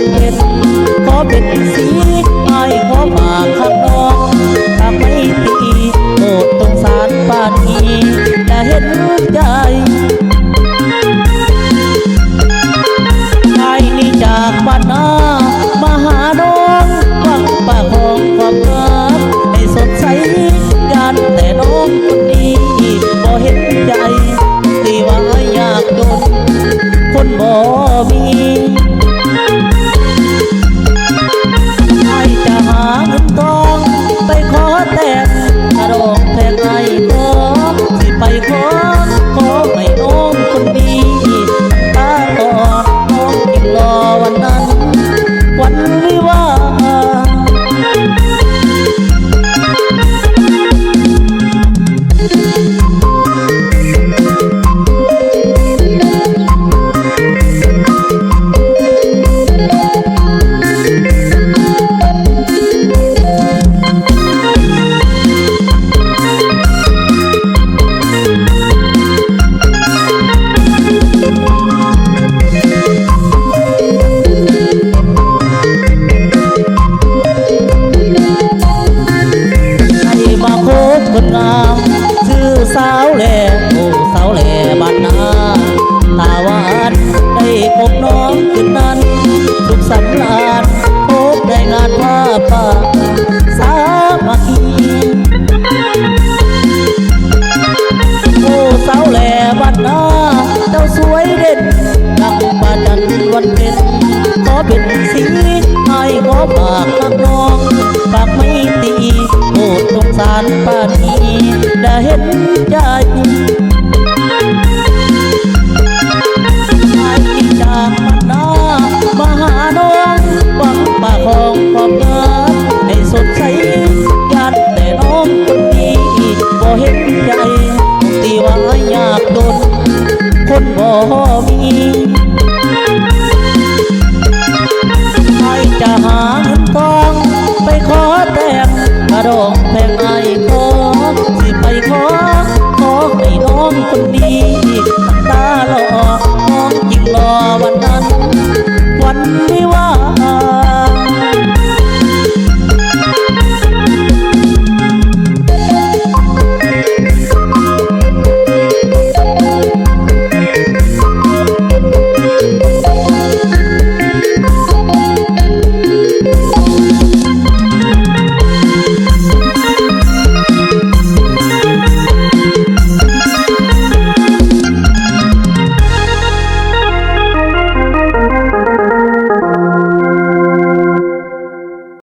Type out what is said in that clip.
วันเพ็ญขอเป็นสีไอ้ขอฝากข้างน้องถ้าไม่ตีโปรดสงสารปานนี้อย่าเห็นใจไอ้นี่จากบ้านนามาหาน้องหวังปากของความรักให้สดใสยันแต่น้องคนนี้บ่เห็นใจที่ว่าอยากโดนคนบ่มีไอ้จะหาเงินทองไปขอแต่งกระดองแทงไอ้ก็สิไปขอให้น้องคนดีตาต่อน้องยิ่งรอวันนั้นวันวิวาคนงามชื่อสาวแหล่โอ้สาวแหล่บ้านนาตาหวานได้พบน้องคืนนั้นสุขสำราญพบได้งานว่าป่าสามัคคีโอ้สาวแหล่บ้านนาเจ้าสวยเด่นดังปาจันวันเพ็ญขอเป็นสีให้ขอฝากรักน้องฝากไม่ตีโปรดสงสารปานนี้ได้เห็นใจไอ้จากบ้านนามาหาน้องหวังปากของความรักให้สดใสยันแต่น้องคนนี้บ่เห็นใจที่ว่าอยากโดนคนบ่มีไอ้จะหาเงินทองไปขอแต่งกระดองแพงไอ้ขอสิไปขอให้น้องคนดีตาหล่อ